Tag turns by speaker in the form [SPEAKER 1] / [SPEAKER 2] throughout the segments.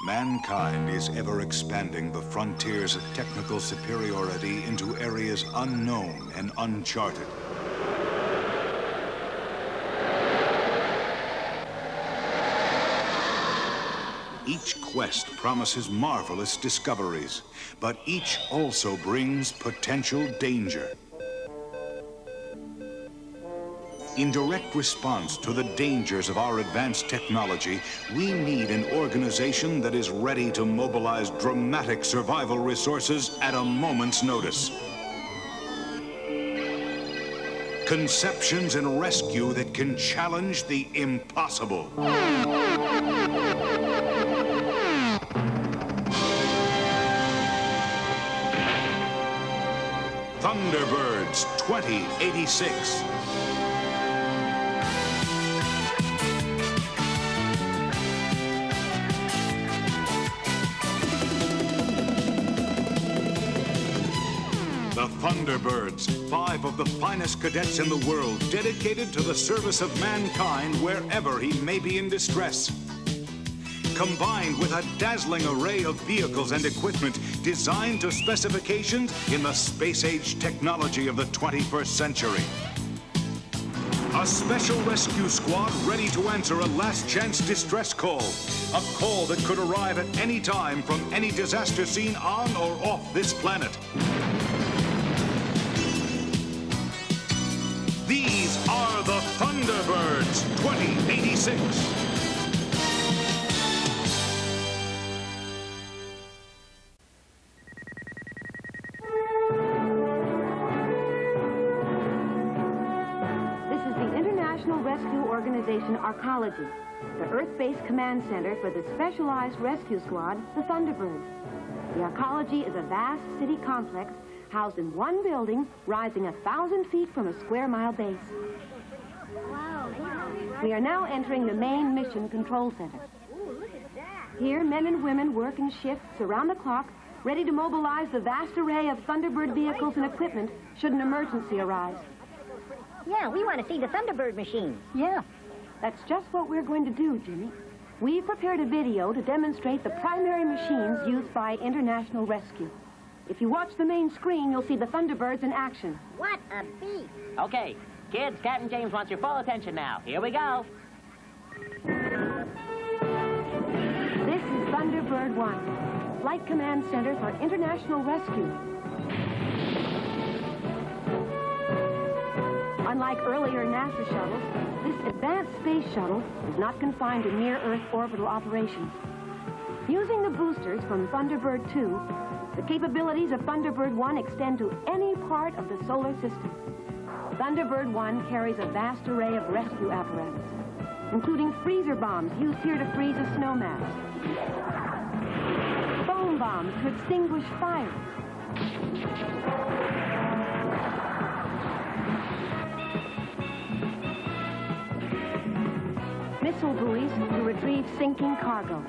[SPEAKER 1] Mankind is ever expanding the frontiers of technical superiority into areas unknown and uncharted. Each quest promises marvelous discoveries, but each also brings potential danger. In direct response to the dangers of our advanced technology, we need an organization that is ready to mobilize dramatic survival resources at a moment's notice. Conceptions and rescue that can challenge the impossible. Thunderbirds 2086. The Thunderbirds, 5 of the finest cadets in the world, dedicated to the service of mankind wherever he may be in distress. Combined with a dazzling array of vehicles and equipment designed to specifications in the space-age technology of the 21st century. A special rescue squad ready to answer a last-chance distress call. A call that could arrive at any time from any disaster scene on or off this planet. These are the Thunderbirds 2086.
[SPEAKER 2] Rescue Organization Arcology, the Earth-based command center for the specialized rescue squad, the Thunderbirds. The Arcology is a vast city complex housed in one building, rising 1,000 feet from a square-mile base. We are now entering the main mission control center. Here, men and women work in shifts around the clock, ready to mobilize the vast array of Thunderbird vehicles and equipment should an emergency arise.
[SPEAKER 3] Yeah, we want to see the Thunderbird machine.
[SPEAKER 2] Yeah, that's just what we're going to do, Jimmy. We've prepared a video to demonstrate the primary machines used by International Rescue. If you watch the main screen, you'll see the Thunderbirds in action.
[SPEAKER 3] What a beat!
[SPEAKER 4] Okay, kids, Captain James wants your full attention now. Here we go.
[SPEAKER 2] This is Thunderbird 1, Flight Command Center for International Rescue. Unlike earlier NASA shuttles, this advanced space shuttle is not confined to near-Earth orbital operations. Using the boosters from Thunderbird 2, the capabilities of Thunderbird 1 extend to any part of the solar system. Thunderbird 1 carries a vast array of rescue apparatus, including freezer bombs used here to freeze a snow mass, foam bombs to extinguish fires, missile buoys to retrieve sinking cargo.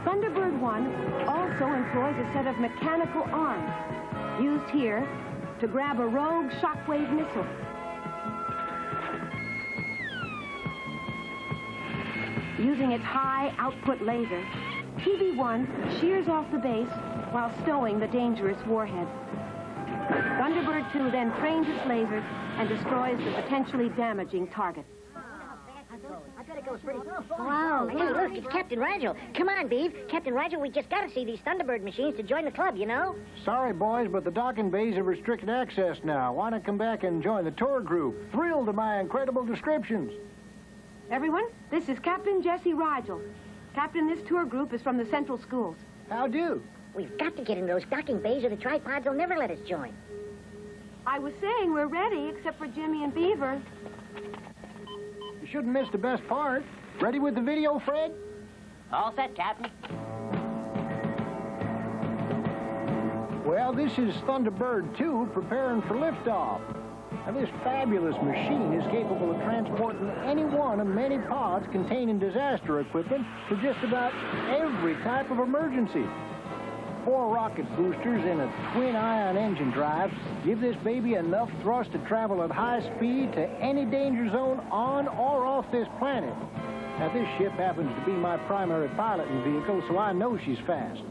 [SPEAKER 2] Thunderbird 1 also employs a set of mechanical arms, used here to grab a rogue shockwave missile. Using its high output laser, TB-1 shears off the base while stowing the dangerous warhead. Thunderbird 2 then trains its lasers and destroys the potentially damaging target.
[SPEAKER 3] Wow, hey, look, it's Captain Rigel. Come on, Beeve. Captain Rigel, we just got to see these Thunderbird machines to join the club, you know?
[SPEAKER 5] Sorry, boys, but the docking bays are restricted access now. Why not come back and join the tour group? Thrilled to my incredible descriptions.
[SPEAKER 2] Everyone, this is Captain Jesse Rigel. Captain, this tour group is from the Central Schools.
[SPEAKER 5] How do?
[SPEAKER 3] We've got to get in those docking bays or the tripods will never let us join.
[SPEAKER 2] I was saying we're ready, except for Jimmy and Beaver.
[SPEAKER 5] You shouldn't miss the best part. Ready with the video, Fred?
[SPEAKER 4] All set, Captain.
[SPEAKER 5] Well, this is Thunderbird 2 preparing for liftoff. Now, this fabulous machine is capable of transporting any one of many pods containing disaster equipment to just about every type of emergency. 4 rocket boosters and a twin-ion engine drive give this baby enough thrust to travel at high speed to any danger zone on or off this planet. Now, this ship happens to be my primary piloting vehicle, so I know she's fast.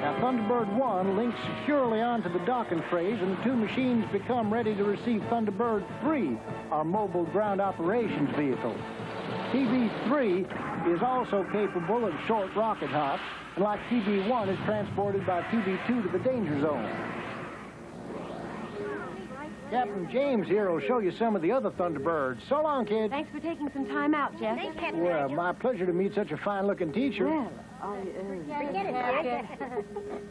[SPEAKER 5] Now, Thunderbird 1 links securely onto the docking trays, and the two machines become ready to receive Thunderbird 3, our mobile ground operations vehicle. TB3 is also capable of short rocket hops, and like TB1 is transported by TB2 to the danger zone. Captain James here will show you some of the other Thunderbirds. So long, kid.
[SPEAKER 2] Thanks for taking some time out, Jeff.
[SPEAKER 3] Thanks, Captain
[SPEAKER 5] Well,
[SPEAKER 3] Rigel.
[SPEAKER 5] my pleasure to meet such a fine-looking teacher.
[SPEAKER 2] Well,
[SPEAKER 3] Forget it, Bud.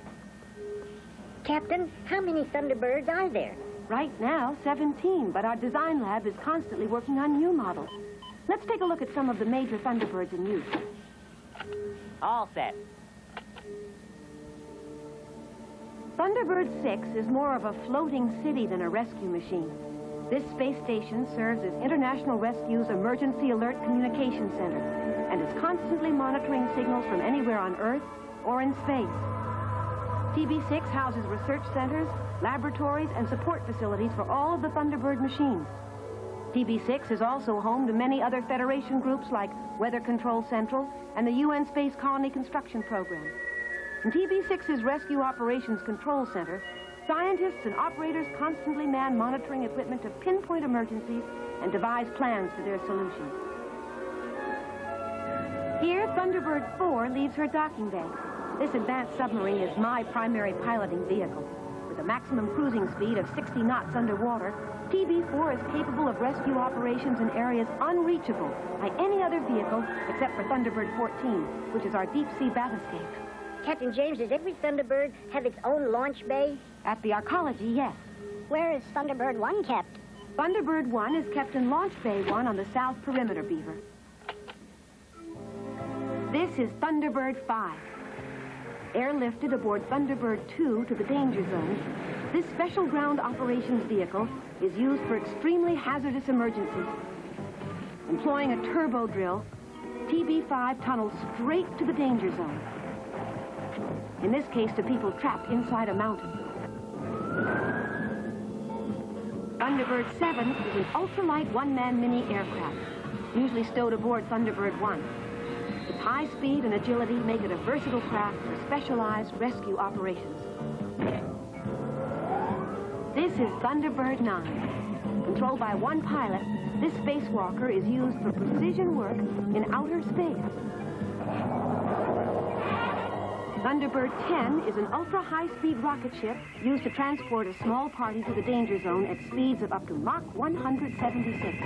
[SPEAKER 3] Captain, how many Thunderbirds are there?
[SPEAKER 2] right now, 17, but our design lab is constantly working on new models. Let's take a look at some of the major Thunderbirds in use.
[SPEAKER 4] All set.
[SPEAKER 2] Thunderbird 6 is more of a floating city than a rescue machine. This space station serves as International Rescue's Emergency Alert Communication Center and is constantly monitoring signals from anywhere on Earth or in space. TB6 houses research centers, laboratories, and support facilities for all of the Thunderbird machines. TB6 is also home to many other Federation groups like Weather Control Central and the UN Space Colony Construction Program. In TB6's Rescue Operations Control Center, scientists and operators constantly man monitoring equipment to pinpoint emergencies and devise plans for their solution. Here, Thunderbird 4 leaves her docking bay. This advanced submarine is my primary piloting vehicle. With a maximum cruising speed of 60 knots underwater, TB4 is capable of rescue operations in areas unreachable by any other vehicle except for Thunderbird 14, which is our deep-sea bathyscaphe.
[SPEAKER 3] Captain James, does every Thunderbird have its own launch bay?
[SPEAKER 2] At the Arcology, yes.
[SPEAKER 3] Where is Thunderbird 1 kept?
[SPEAKER 2] Thunderbird 1 is kept in Launch Bay 1 on the South Perimeter, Beaver. This is Thunderbird 5. Airlifted aboard Thunderbird 2 to the danger zone, this special ground operations vehicle is used for extremely hazardous emergencies. Employing a turbo drill, TB5 tunnels straight to the danger zone. In this case, to people trapped inside a mountain. Thunderbird 7 is an ultralight one-man mini aircraft, usually stowed aboard Thunderbird 1. Its high speed and agility make it a versatile craft for specialized rescue operations. This is Thunderbird 9. Controlled by one pilot, this spacewalker is used for precision work in outer space. Thunderbird 10 is an ultra-high-speed rocket ship used to transport a small party to the danger zone at speeds of up to Mach 176.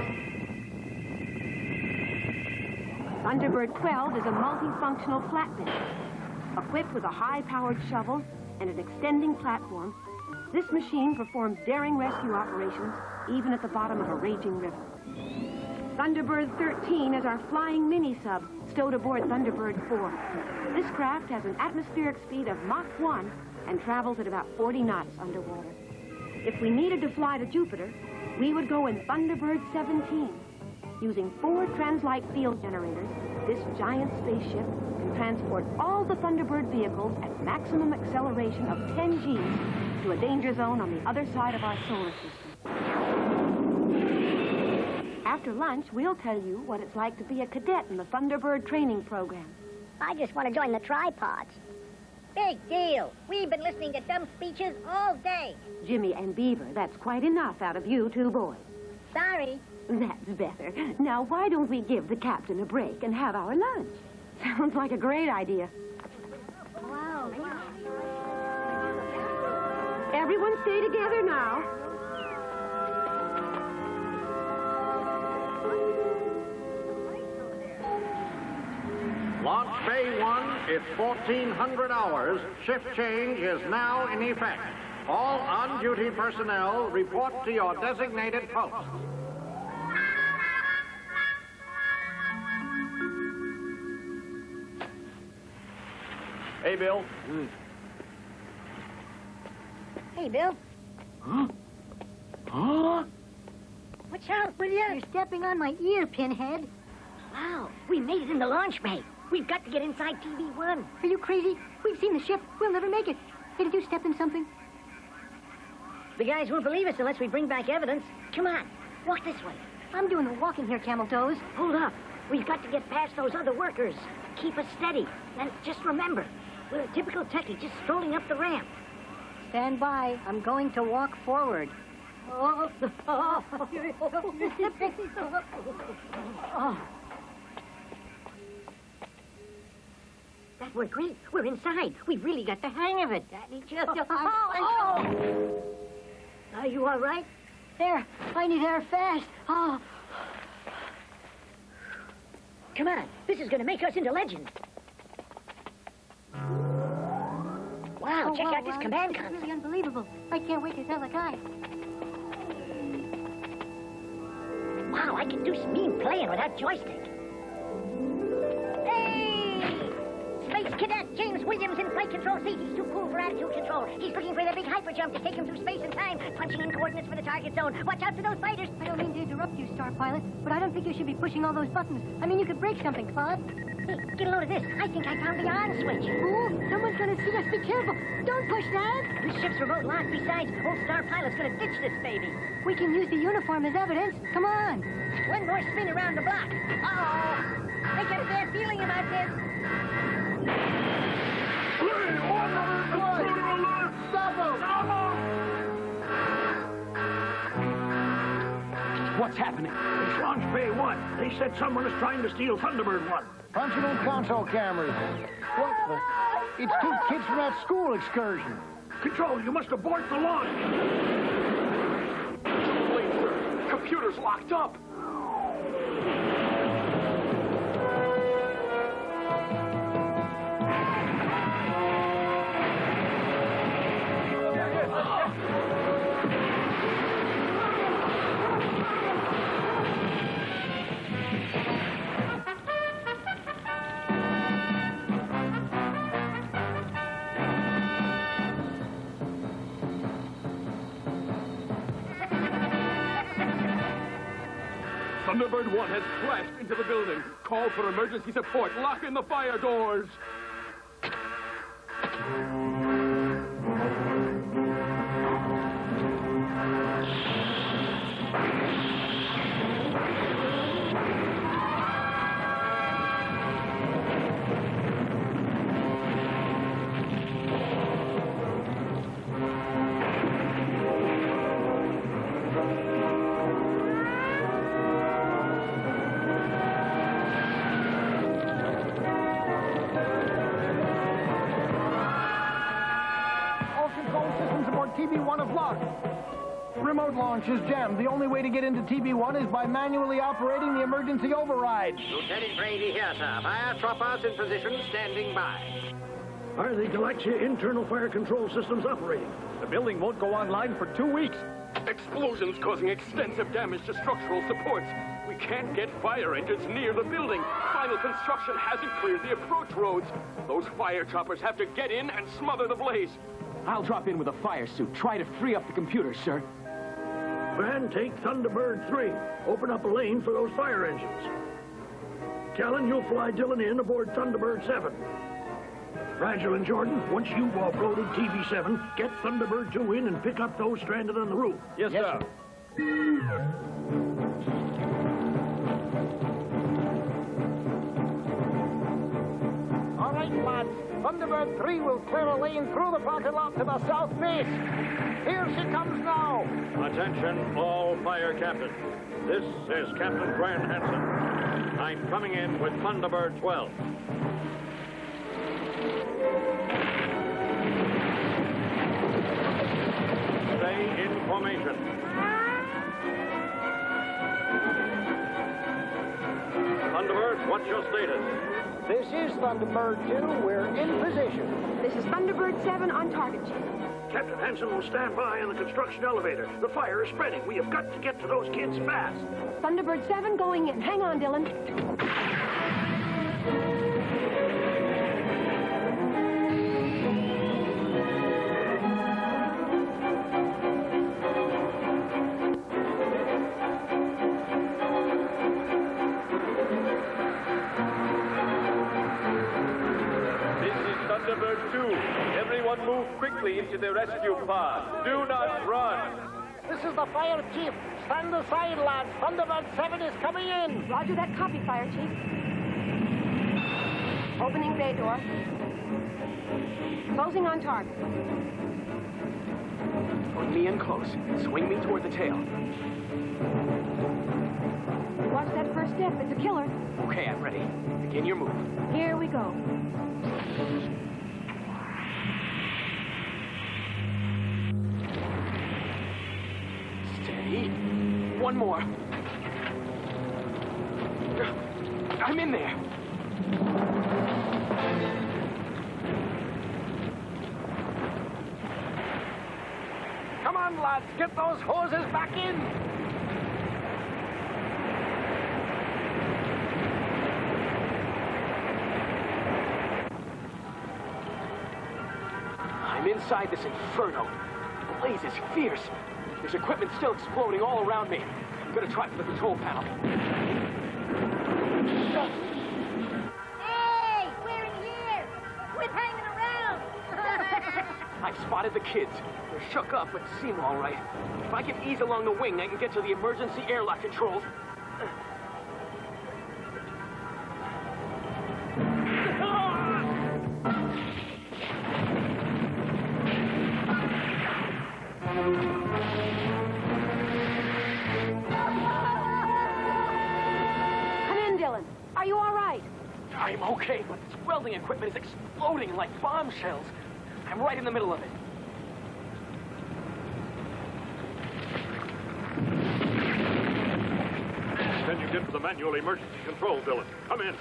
[SPEAKER 2] Thunderbird 12 is a multifunctional flatbed. Equipped with a high-powered shovel and an extending platform, this machine performs daring rescue operations even at the bottom of a raging river. Thunderbird 13 is our flying mini-sub stowed aboard Thunderbird 4. This craft has an atmospheric speed of Mach 1 and travels at about 40 knots underwater. If we needed to fly to Jupiter, we would go in Thunderbird 17. Using 4 Translite field generators, this giant spaceship can transport all the Thunderbird vehicles at maximum acceleration of 10 Gs to a danger zone on the other side of our solar system. After lunch, we'll tell you what it's like to be a cadet in the Thunderbird training program.
[SPEAKER 3] I just want to join the tripods. Big deal. We've been listening to dumb speeches all day.
[SPEAKER 2] Jimmy and Beaver, that's quite enough out of you two boys.
[SPEAKER 3] Sorry.
[SPEAKER 2] That's better. Now, why don't we give the captain a break and have our lunch? Sounds like a great idea.
[SPEAKER 3] Wow.
[SPEAKER 2] Everyone stay together now.
[SPEAKER 6] Launch Bay 1, it's 1400 hours. Shift change is now in effect. All on-duty personnel report to your designated post.
[SPEAKER 7] Hey, Bill.
[SPEAKER 3] Hey, Bill.
[SPEAKER 7] Huh?
[SPEAKER 3] Watch out, will you? You're stepping on my ear, Pinhead. Wow, we made it in the launch bay. We've got to get inside TV1. Are you crazy? We've seen the ship. We'll never make it. Hey, did you step in something? The guys won't believe us unless we bring back evidence. Come on, walk this way. I'm doing the walking here, Camel Toes. Hold up. We've got to get past those other workers. Keep us steady. And just remember, we're a typical techie just strolling up the ramp.
[SPEAKER 2] Stand by. I'm going to walk forward.
[SPEAKER 3] Oh. That worked great. We're inside. We really got the hang of it. Are you all right?
[SPEAKER 2] There. I need air fast. Oh.
[SPEAKER 3] Come on. This is going to make us into legends. Wow, check out this command
[SPEAKER 2] It's
[SPEAKER 3] console.
[SPEAKER 2] really unbelievable. I can't wait to tell the guy.
[SPEAKER 3] Wow, I can do some mean playing with that joystick. Hey! Space Cadet James Williams in flight control seat. He's too cool for attitude control. He's looking for the big hyper jump to take him through space and time, punching in coordinates for the target zone. Watch out for those fighters.
[SPEAKER 2] I don't mean to interrupt you, Star Pilot, but I don't think you should be pushing all those buttons. I mean, you could break something, Claude.
[SPEAKER 3] Hey, get a load of this. I think I found the on switch.
[SPEAKER 2] Oh, someone's gonna see us. Be careful. Don't push that.
[SPEAKER 3] This ship's remote locked. Besides, old Star Pilot's gonna ditch this baby.
[SPEAKER 2] We can use the uniform as evidence. Come on.
[SPEAKER 3] One more spin around the block. Uh-oh. I got a bad feeling about this.
[SPEAKER 7] What's happening?
[SPEAKER 8] It's Launch Bay 1. They said someone is trying to steal Thunderbird 1.
[SPEAKER 5] Functional console cameras. What the? It's 2 kids from that school excursion.
[SPEAKER 8] Control, you must abort the launch.
[SPEAKER 7] Too late, sir. Computer's locked up. Thunderbird 1 has crashed into the building. Call for emergency support. Lock in the fire doors.
[SPEAKER 5] TB1 is locked. Remote launch is jammed. The only way to get into TB1 is by manually operating the emergency override.
[SPEAKER 6] Lieutenant Brady here, sir. Fire troopers in position, standing by.
[SPEAKER 8] Are the Galaxia internal fire control systems operating?
[SPEAKER 7] The building won't go online for 2 weeks. Explosions causing extensive damage to structural supports. We can't get fire engines near the building. Final construction hasn't cleared the approach roads. Those fire choppers have to get in and smother the blaze. I'll drop in with a fire suit. Try to free up the computers, sir.
[SPEAKER 8] Van, take Thunderbird 3. Open up a lane for those fire engines. Callan, you'll fly Dylan in aboard Thunderbird 7. Rigel and Jordan, once you've offloaded TV7, get Thunderbird 2 in and pick up those stranded on the roof.
[SPEAKER 7] Yes, sir.
[SPEAKER 5] All right, lads. Thunderbird 3 will clear a lane through the parking lot to the south base. Here she comes now.
[SPEAKER 6] Attention, all fire captains. This is Captain Brian Hansen. I'm coming in with Thunderbird 12. Stay in formation. Thunderbird, what's your status?
[SPEAKER 5] This is Thunderbird 2. We're in position.
[SPEAKER 2] This is Thunderbird 7 on target, Chief.
[SPEAKER 8] Captain Hansen will stand by in the construction elevator. The fire is spreading. We have got to get to those kids fast.
[SPEAKER 2] Thunderbird 7 going in. Hang on, Dylan.
[SPEAKER 7] Thunderbird 2, everyone move quickly into the rescue pod. Do not run.
[SPEAKER 5] This is the fire chief. stand aside, lads. Thunderbird 7 is coming in.
[SPEAKER 2] Roger that copy, Fire Chief. Opening bay door. Closing on target.
[SPEAKER 7] Bring me in close. Swing me toward the tail.
[SPEAKER 2] Watch that first step. It's a killer.
[SPEAKER 7] Okay, I'm ready. Begin your move.
[SPEAKER 2] Here we go.
[SPEAKER 7] Steady. One more. I'm in there.
[SPEAKER 5] Come on, lads. Get those hoses back in.
[SPEAKER 7] I'm inside this inferno. The blaze is fierce. There's equipment still exploding all around me. I'm gonna try for the control panel.
[SPEAKER 3] Hey, we're in here. Quit hanging around.
[SPEAKER 7] I've spotted the kids. They're shook up, but seem all right. If I can ease along the wing, I can get to the emergency airlock controls.
[SPEAKER 2] Come in, Dylan. Are you all right?
[SPEAKER 7] I'm okay, but this welding equipment is exploding like bombshells. I'm right in the middle of it.
[SPEAKER 8] Can you get to the manual emergency control, Dylan? Come in.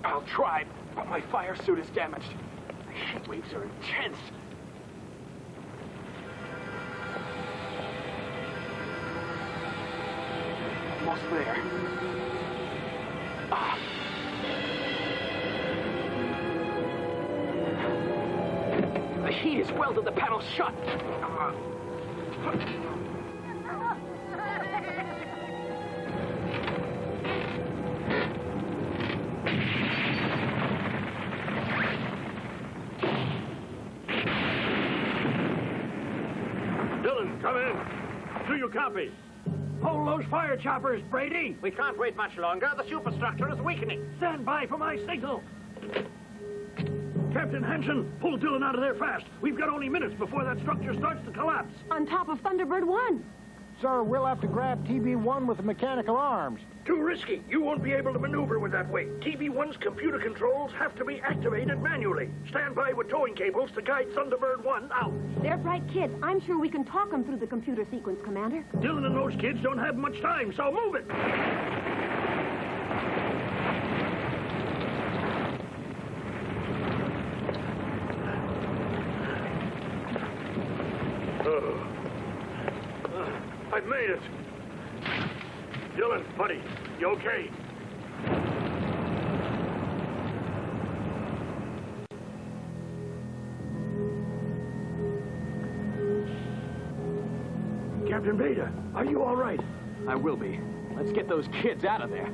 [SPEAKER 7] I'll try, but my fire suit is damaged. The heat waves are intense. Almost there. Ah. The heat has welded the panel shut.
[SPEAKER 8] Dylan, come in. Do you copy?
[SPEAKER 5] Hold those fire choppers, Brady.
[SPEAKER 6] We can't wait much longer. The superstructure is weakening.
[SPEAKER 5] Stand by for my signal.
[SPEAKER 8] Captain Hanson, pull Dylan out of there fast. We've got only minutes before that structure starts to collapse.
[SPEAKER 2] On top of Thunderbird 1.
[SPEAKER 5] Sir, we'll have to grab TB1 with the mechanical arms.
[SPEAKER 8] Too risky. You won't be able to maneuver with that weight. TB1's computer controls have to be activated manually. Stand by with towing cables to guide Thunderbird 1 out.
[SPEAKER 2] They're bright kids. I'm sure we can talk them through the computer sequence, Commander.
[SPEAKER 8] Dylan and those kids don't have much time, so move it. I've made it. Dylan, buddy, you okay? Captain Beta, are you all right?
[SPEAKER 7] I will be. Let's get those kids out of there.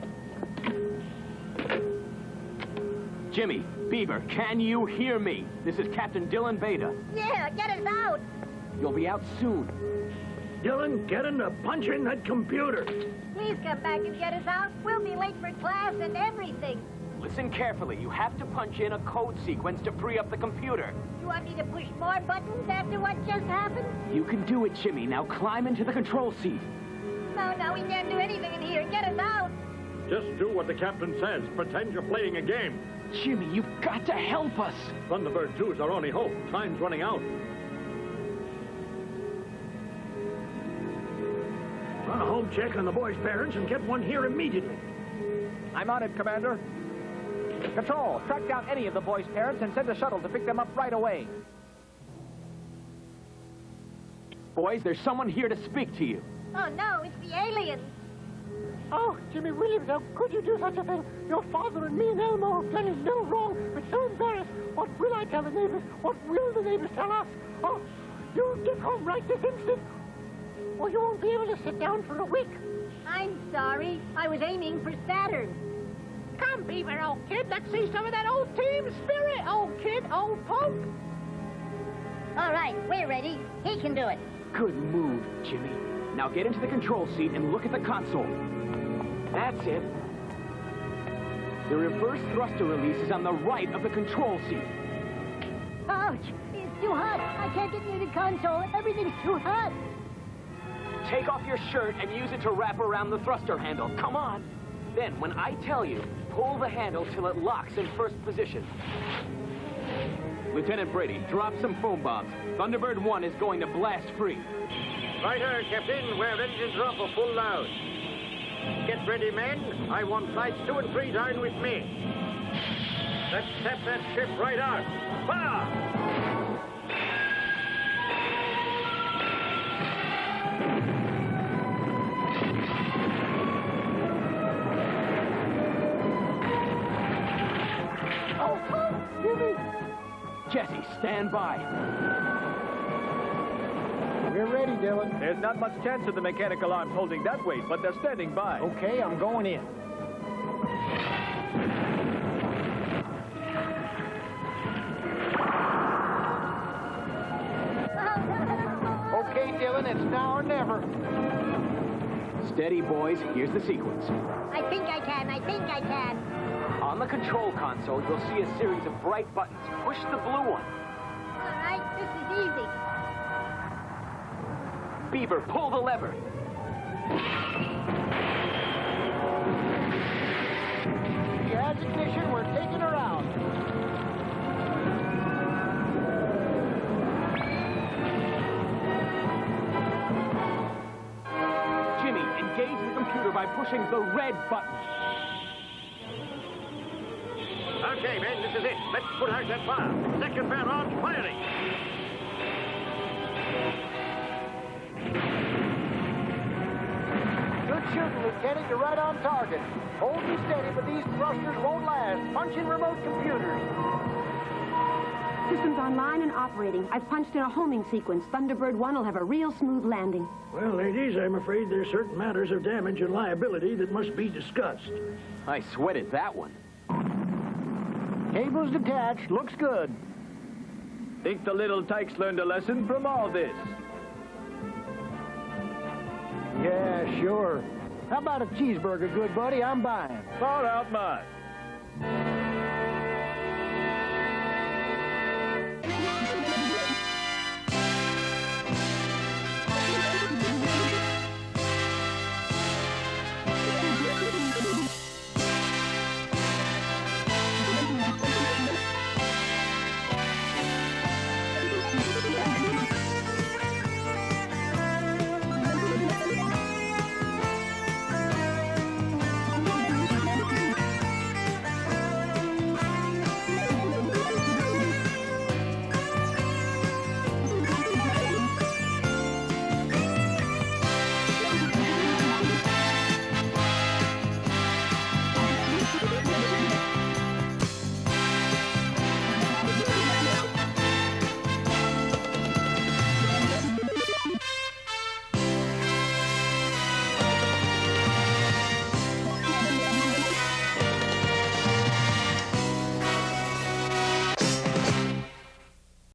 [SPEAKER 7] Jimmy, Beaver, can you hear me? This is Captain Dylan Beta.
[SPEAKER 3] Yeah, get us out.
[SPEAKER 7] You'll be out soon.
[SPEAKER 8] Dylan, get him to punch in that computer.
[SPEAKER 3] Please come back and get us out. We'll be late for class and everything.
[SPEAKER 7] Listen carefully. You have to punch in a code sequence to free up the computer.
[SPEAKER 3] You want me to push more buttons after what just happened?
[SPEAKER 7] You can do it, Jimmy. Now climb into the control seat.
[SPEAKER 3] No, we can't do anything in here. Get us out.
[SPEAKER 8] Just do what the captain says. Pretend you're playing a game.
[SPEAKER 7] Jimmy, you've got to help us.
[SPEAKER 8] Thunderbird 2 is our only hope. Time's running out. Run a home check on the boys' parents and get one here immediately.
[SPEAKER 5] I'm on it, Commander. Control, track down any of the boys' parents and send a shuttle to pick them up right away.
[SPEAKER 7] Boys, there's someone here to speak to you.
[SPEAKER 3] Oh, no, it's the aliens.
[SPEAKER 9] Oh, Jimmy Williams, how could you do such a thing? Your father and me and Elmo have done us no wrong. We're so embarrassed. What will I tell the neighbors? What will the neighbors tell us? Oh, you'll get home right this instant, or you won't be able to sit down for a week.
[SPEAKER 3] I'm sorry. I was aiming for Saturn.
[SPEAKER 9] Come, Beaver, old kid. Let's see some of that old team spirit, old kid, old punk.
[SPEAKER 3] All right, we're ready. He can do it.
[SPEAKER 10] Good move, Jimmy. Now get into the control seat and look at the console. That's it. The reverse thruster release is on the right of the control seat.
[SPEAKER 3] Ouch! It's too hot. I can't get near the console. Everything's too hot.
[SPEAKER 10] Take off your shirt and use it to wrap around the thruster handle. Come on. Then, when I tell you, pull the handle till it locks in first position. Lieutenant Brady, drop some foam bombs. Thunderbird 1 is going to blast free.
[SPEAKER 6] Righto, Captain. We're engines are up for full load. Get ready, men. I want flights 2 and 3 down with me. Let's tap that ship right out. Fire!
[SPEAKER 10] Jesse, stand by.
[SPEAKER 5] We're ready, Dylan.
[SPEAKER 11] There's not much chance of the mechanical arms holding that weight, but they're standing by.
[SPEAKER 5] Okay, I'm going in. Okay, Dylan, it's now or never.
[SPEAKER 10] Steady, boys. Here's the sequence.
[SPEAKER 3] I think I can. I think I can.
[SPEAKER 10] On the control console, you'll see a series of bright buttons. Push the blue one.
[SPEAKER 3] All right, this is easy.
[SPEAKER 10] Beaver, pull the lever.
[SPEAKER 5] She has ignition. We're taking her out.
[SPEAKER 10] Jimmy, engage the computer by pushing the red button.
[SPEAKER 6] Okay, men, this is it. Let's put out that fire. Second barrage firing.
[SPEAKER 5] Good shooting, Lieutenant. You're right on target. Hold me steady, but these thrusters won't last. Punch in remote computers.
[SPEAKER 2] Systems online and operating. I've punched in a homing sequence. Thunderbird 1 will have a real smooth landing.
[SPEAKER 8] Well, ladies, I'm afraid there's certain matters of damage and liability that must be discussed.
[SPEAKER 10] I sweated that one.
[SPEAKER 5] Cables detached. Looks good.
[SPEAKER 11] Think the little tykes learned a lesson from all this.
[SPEAKER 5] Yeah, sure. How about a cheeseburger, good buddy? I'm buying.
[SPEAKER 11] Far out, man.